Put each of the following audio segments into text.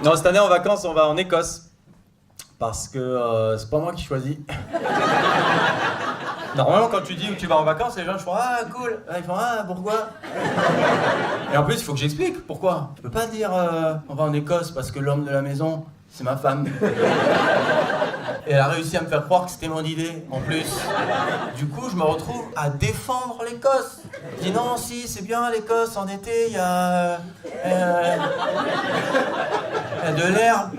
Non, cette année en vacances, on va en Écosse. Parce que c'est pas moi qui choisis. Normalement, quand tu dis où tu vas en vacances, les gens font ah cool. Ils font ah pourquoi. Et en plus, il faut que j'explique pourquoi. Je peux pas dire on va en Écosse parce que l'homme de la maison, c'est ma femme. Et elle a réussi à me faire croire que c'était mon idée, en plus. Du coup, je me retrouve à défendre l'Écosse. Je dis non, si, c'est bien l'Écosse, en été, il y a de l'herbe.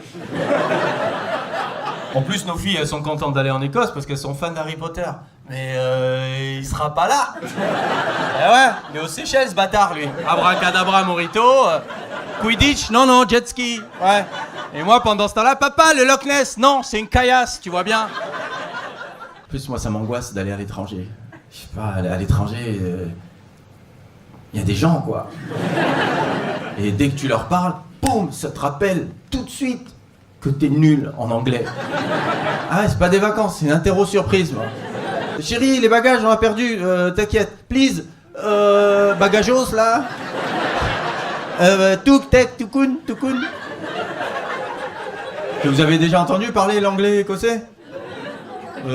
En plus, nos filles, elles sont contentes d'aller en Écosse parce qu'elles sont fans d'Harry Potter. Mais il sera pas là. Eh ouais, il est aux Seychelles, ce bâtard, lui. Abracadabra, Morito. Quidditch, non, jet ski. Ouais. Et moi, pendant ce temps-là, papa, le Loch Ness, non, c'est une caillasse, tu vois bien. En plus, moi, ça m'angoisse d'aller à l'étranger. Je sais pas, aller à l'étranger, il y a des gens, quoi. Et dès que tu leur parles, boum, ça te rappelle tout de suite que t'es nul en anglais. Ah ouais, c'est pas des vacances, c'est une interro surprise, moi. Chérie, les bagages, on a perdu, t'inquiète, please, bagajos, là. Touk, tek, tukun. Vous avez déjà entendu parler l'anglais écossais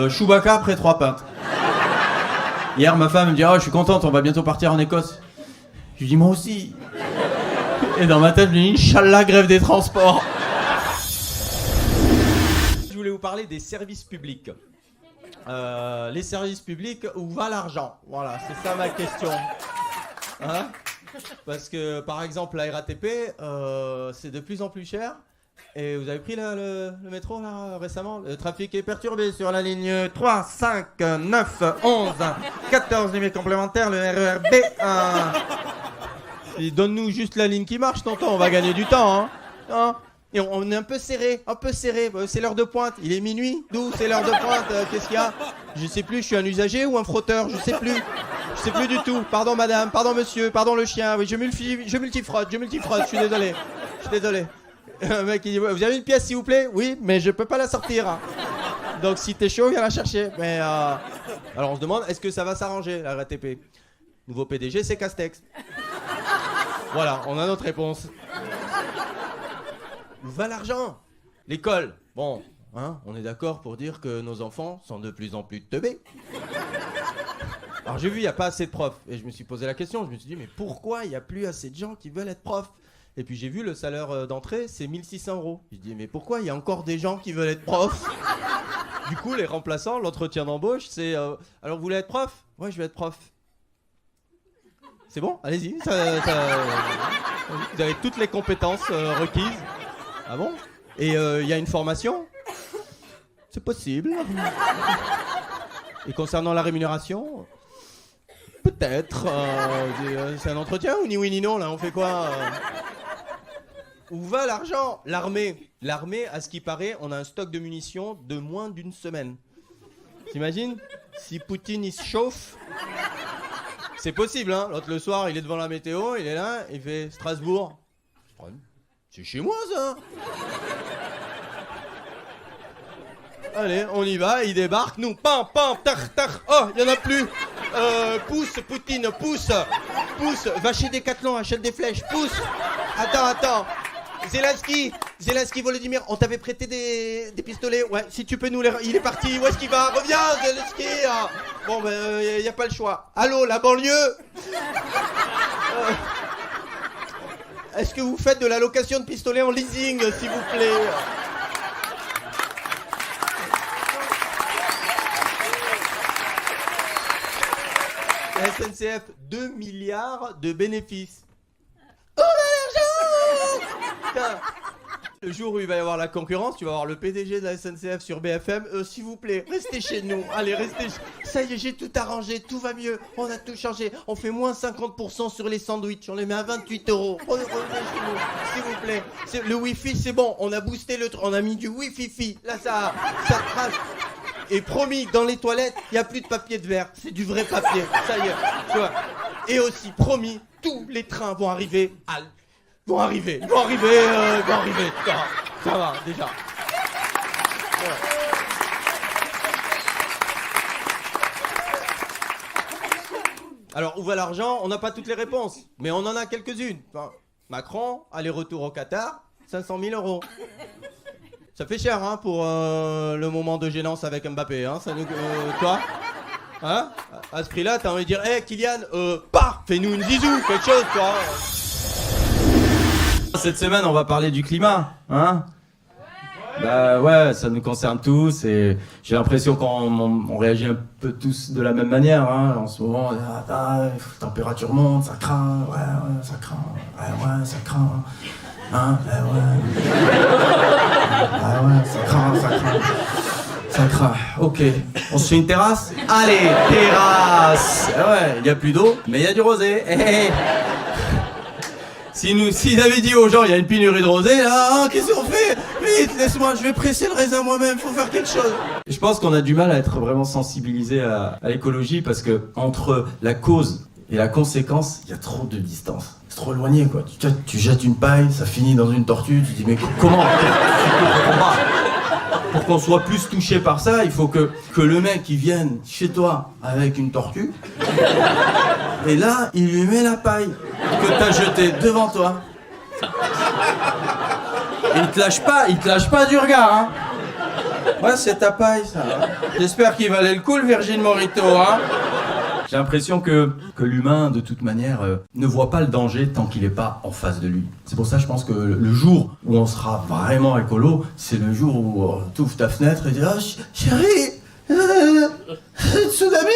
Chewbacca après 3 pintes. Hier, ma femme me dit « Oh, je suis contente, on va bientôt partir en Écosse. » Je lui dis « Moi aussi. » Et dans ma tête, je lui dis « Inch'Allah, grève des transports. » Je voulais vous parler des services publics. Les services publics, où va l'argent? Voilà, c'est ça ma question. Hein? Parce que, par exemple, la RATP, c'est de plus en plus cher. Et vous avez pris le métro là récemment? Le trafic est perturbé sur la ligne 3, 5, 9, 11, 14 lignes complémentaires, le RER B1. Donne-nous juste la ligne qui marche, tonton, on va gagner du temps. Hein. Et on est un peu serré. C'est l'heure de pointe, il est minuit. D'où c'est l'heure de pointe? Qu'est-ce qu'il y a? Je sais plus, je suis un usager ou un frotteur, je sais plus du tout. Pardon madame, pardon monsieur, pardon le chien. Oui, je multifrotte, je suis désolé. Un mec il dit vous avez une pièce s'il vous plaît? Oui, mais je peux pas la sortir. Donc si t'es chaud, viens la chercher. Mais alors on se demande est-ce que ça va s'arranger la RATP? Nouveau PDG, c'est Castex. Voilà, on a notre réponse. Où va l'argent? L'école. Bon, hein, on est d'accord pour dire que nos enfants sont de plus en plus teubés. Alors j'ai vu, il n'y a pas assez de profs. Et je me suis posé la question, je me suis dit, mais pourquoi il n'y a plus assez de gens qui veulent être profs? Et puis j'ai vu le salaire d'entrée, c'est 1 600 €. Je dis, mais pourquoi il y a encore des gens qui veulent être profs? Du coup, les remplaçants, l'entretien d'embauche, c'est... alors vous voulez être prof? Ouais, je vais être prof. C'est bon, allez-y. Vous avez toutes les compétences requises. Ah bon? Et il y a une formation? C'est possible. Et concernant la rémunération? Peut-être. C'est un entretien ou ni oui ni non là? On fait quoi? Où va l'argent? L'armée. L'armée, à ce qui paraît, on a un stock de munitions de moins d'une semaine. T'imagines? Si Poutine il se chauffe, c'est possible, hein? L'autre le soir, il est devant la météo, il est là, il fait Strasbourg. C'est chez moi ça. Allez, on y va, il débarque, nous, pam, tar, oh, il y en a plus. Pousse, Poutine, pousse, va chez Decathlon, achète des flèches, pousse. Attends. Zelensky, Volodymyr, on t'avait prêté des pistolets. Ouais, si tu peux nous les... Il est parti, où est-ce qu'il va? Reviens, Zelensky. Bon, ben, y a pas le choix. Allô, la banlieue. Est-ce que vous faites de la location de pistolets en leasing, s'il vous plaît? La SNCF, 2 milliards de bénéfices. Oh l'argent! Le jour où il va y avoir la concurrence, tu vas voir le PDG de la SNCF sur BFM. S'il vous plaît, restez chez nous. Allez, restez. Ça y est, j'ai tout arrangé, tout va mieux. On a tout changé. On fait moins 50% sur les sandwichs. On les met à 28 €. Revenez chez nous, s'il vous plaît. Le Wi-Fi, c'est bon. On a boosté le truc. On a mis du Wi-Fi. Là, ça crache. Et promis, dans les toilettes, il n'y a plus de papier de verre. C'est du vrai papier. Ça y est. Tu vois. Et aussi, promis, tous les trains vont arriver à... Vont arriver. Ça va, déjà. Ouais. Alors, où va l'argent? On n'a pas toutes les réponses, mais on en a quelques-unes. Enfin, Macron, aller-retour au Qatar, 500 000 euros. Ça fait cher, hein, pour le moment de gênance avec Mbappé, hein, ça nous... toi hein, à ce prix-là, t'as envie de dire, hé, Kylian, fais-nous une zizou, quelque chose, toi. Cette semaine, on va parler du climat, hein. Bah ouais, ça nous concerne tous et j'ai l'impression qu'on réagit un peu tous de la même manière, hein. En ce moment, la température monte, ça craint, ouais, ça craint, ouais, ça craint, hein, ouais, ça craint, ok. On se fait une terrasse? Allez, terrasse. Ouais, il n'y a plus d'eau, mais il y a du rosé. Hey. S'ils avaient dit aux gens, il y a une pénurie de rosé, là, qu'est-ce qu'on fait? Vite, laisse-moi, je vais presser le raisin moi-même, faut faire quelque chose. Je pense qu'on a du mal à être vraiment sensibilisé à l'écologie parce que entre la cause et la conséquence, il y a trop de distance. C'est trop éloigné, quoi. Tu jettes une paille, ça finit dans une tortue, tu dis, mais comment? Pour qu'on soit plus touché par ça, il faut que le mec il vienne chez toi avec une tortue et là, il lui met la paille que t'as jetée devant toi. Et il te lâche pas du regard, hein. Ouais, c'est ta paille, ça. Hein. J'espère qu'il valait le coup, le Virgin Morito, hein. J'ai l'impression que l'humain, de toute manière, ne voit pas le danger tant qu'il n'est pas en face de lui. C'est pour ça, je pense que le jour où on sera vraiment écolo, c'est le jour où tu ouvres ta fenêtre et tu dis « Oh, chérie, tsunami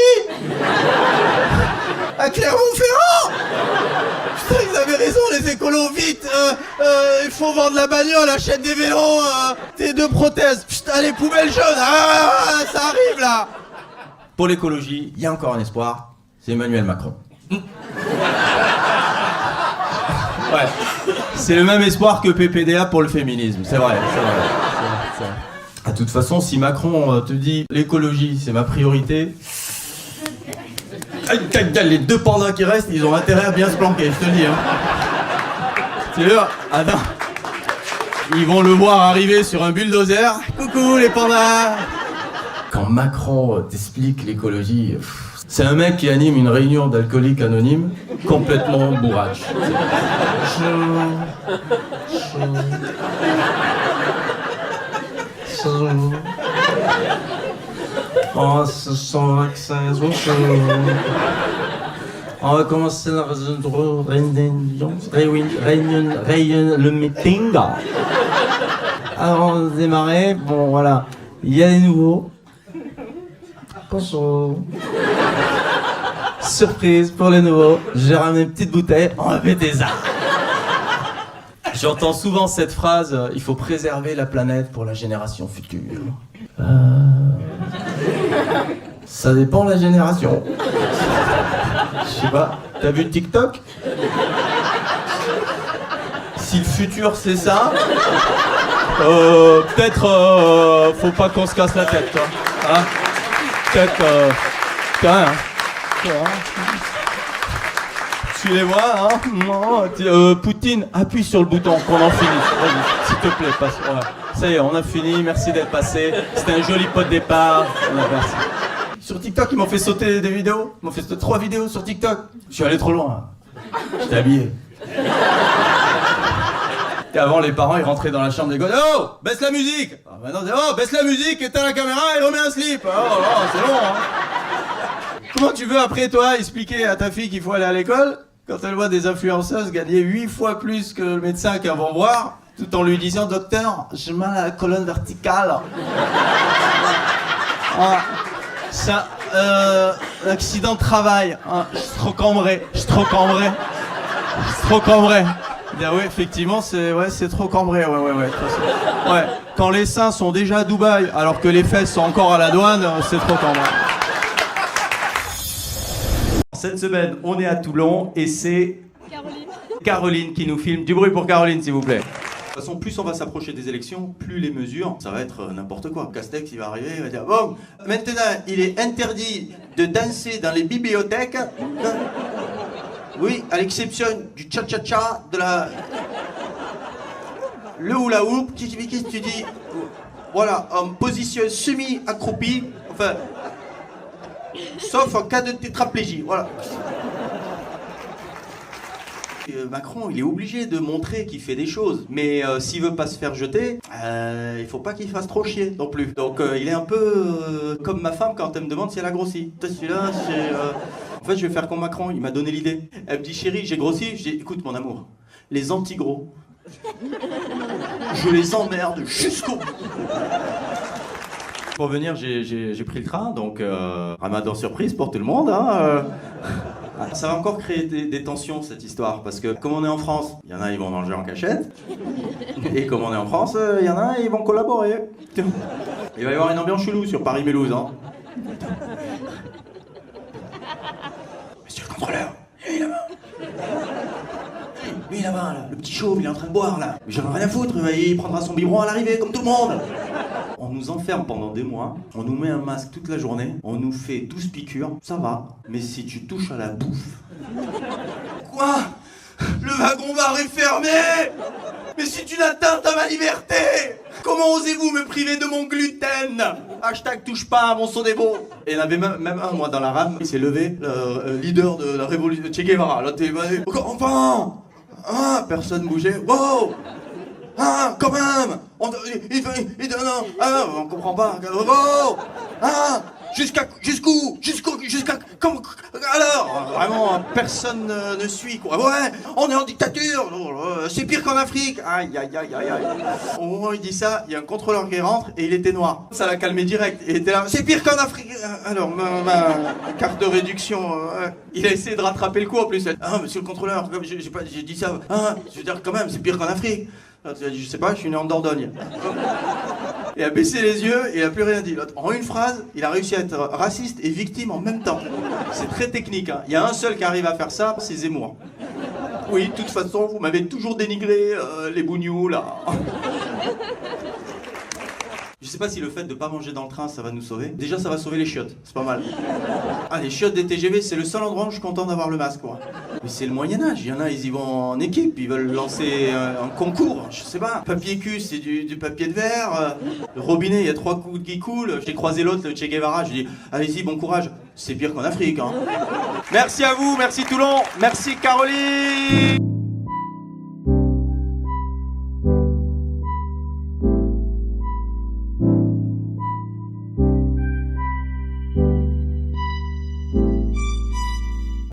à Clermont-Ferrand !» Putain, ils avaient raison, les écolos, vite. Il faut vendre la bagnole, achète des vélos, tes 2 prothèses. Putain, les poubelles jaunes, ça arrive, là. Pour l'écologie, il y a encore un espoir, c'est Emmanuel Macron. Ouais, c'est le même espoir que PPDA pour le féminisme, c'est vrai. De toute façon, si Macron te dit l'écologie, c'est ma priorité, les 2 pandas qui restent, ils ont intérêt à bien se planquer, je te le dis. Hein. Tu vois, attends. Ils vont le voir arriver sur un bulldozer. Coucou les pandas. Quand Macron t'explique l'écologie, c'est un mec qui anime une réunion d'alcooliques anonymes complètement bourrage. Oh, ce sont vaccins, on va commencer la réunion, le meeting. Avant de démarrer, bon voilà, il y a des nouveaux. Bonjour. Surprise pour les nouveaux, j'ai ramené une petite bouteille, on va péter ça. J'entends souvent cette phrase, il faut préserver la planète pour la génération future. Ça dépend de la génération. Je sais pas, t'as vu TikTok? Si le futur c'est ça, peut-être faut pas qu'on se casse la tête, toi. Hein? Peut-être, tu les vois, hein? Non, Poutine, appuie sur le bouton qu'on en finisse. Vas-y, s'il te plaît, passe. Voilà. Ça y est, on a fini, merci d'être passé. C'était un joli pot de départ. Merci. Sur TikTok, ils m'ont fait sauter des vidéos. Ils m'ont fait sauter 3 vidéos sur TikTok. Je suis allé trop loin. J'étais habillé. Et avant, les parents, ils rentraient dans la chambre des gosses. Oh, baisse la musique. Ah, maintenant, c'est oh, baisse la musique, éteins la caméra et remets un slip. Oh, c'est long, hein. Comment tu veux, après toi, expliquer à ta fille qu'il faut aller à l'école quand elle voit des influenceuses gagner 8 fois plus que le médecin qu'elles vont voir, tout en lui disant « Docteur, j'ai mal à la colonne verticale. » Ah, ça, accident de travail. Ah, je suis trop cambré. Bien oui, effectivement, c'est trop cambré, ouais. Ouais, quand les seins sont déjà à Dubaï, alors que les fesses sont encore à la douane, c'est trop cambré. Cette semaine, on est à Toulon et c'est Caroline qui nous filme. Du bruit pour Caroline, s'il vous plaît. De toute façon, plus on va s'approcher des élections, plus les mesures, ça va être n'importe quoi. Castex, il va arriver, il va dire « Bon, maintenant, il est interdit de danser dans les bibliothèques. Oui, à l'exception du cha-cha-cha, de la... le hula-hoop. Qu'est-ce que tu dis? Voilà, en position semi-accroupie, enfin... Sauf en cas de tétraplégie, voilà. Macron, il est obligé de montrer qu'il fait des choses. Mais s'il veut pas se faire jeter, il faut pas qu'il fasse trop chier non plus. Donc il est un peu comme ma femme quand elle me demande si elle a grossi. Celui-là, en fait, je vais faire comme Macron, il m'a donné l'idée. Elle me dit, chérie, j'ai grossi. Je dis, écoute mon amour, les anti-gros, je les emmerde jusqu'au bout. Pour venir, j'ai pris le train, donc ramadan surprise pour tout le monde. Hein, Ça va encore créer des tensions, cette histoire, parce que comme on est en France, il y en a, ils vont manger en cachette, et comme on est en France, il y en a, ils vont collaborer. Il va y avoir une ambiance chelou sur Paris-Mélouse. Hein. Monsieur le contrôleur, il est là-bas. Lui là-bas, là, le petit chauve, il est en train de boire, là. J'en ai rien à foutre, il prendra son biberon à l'arrivée, comme tout le monde. On nous enferme pendant des mois, on nous met un masque toute la journée, on nous fait 12 piqûres, ça va. Mais si tu touches à la bouffe... Quoi? Le wagon va refermer? Mais c'est une atteinte à ma liberté! Comment osez-vous me priver de mon gluten? Hashtag touche pas à mon Sodebo. Et il y en avait même un, moi, dans la rame, il s'est levé, le leader de la révolution, Che Guevara. Là, enfin! Ah, personne bougeait. Wow! Ah, quand même! On comprend pas. Oh! Ah! Jusqu'où? Comment? Alors, vraiment, personne ne suit, quoi. Ouais, on est en dictature, c'est pire qu'en Afrique. Aïe, aïe, aïe, aïe, aïe. Au moment où il dit ça, il y a un contrôleur qui rentre et il était noir. Ça l'a calmé direct. Il était là, c'est pire qu'en Afrique. Alors, ma carte de réduction, il a essayé de rattraper le coup en plus. Ah, monsieur le contrôleur, comme j'ai dit ça. Ah, je veux dire, quand même, c'est pire qu'en Afrique. Je sais pas, je suis né en Dordogne. Il a baissé les yeux et il a plus rien dit. En une phrase, il a réussi à être raciste et victime en même temps. C'est très technique. Hein. Il y a un seul qui arrive à faire ça, c'est Zemmour. Oui, de toute façon, vous m'avez toujours dénigré les bougnous, là. Je sais pas si le fait de pas manger dans le train, ça va nous sauver. Déjà, ça va sauver les chiottes. C'est pas mal. Ah, les chiottes des TGV, c'est le seul endroit où je suis content d'avoir le masque, quoi. Mais c'est le Moyen-Âge. Il y en a, ils y vont en équipe. Ils veulent lancer un concours. Je sais pas. Papier cul, c'est du papier de verre. Le robinet, il y a 3 coups qui coulent. J'ai croisé l'autre, le Che Guevara. Je dis, allez-y, bon courage. C'est pire qu'en Afrique, hein. Merci à vous. Merci Toulon. Merci Caroline.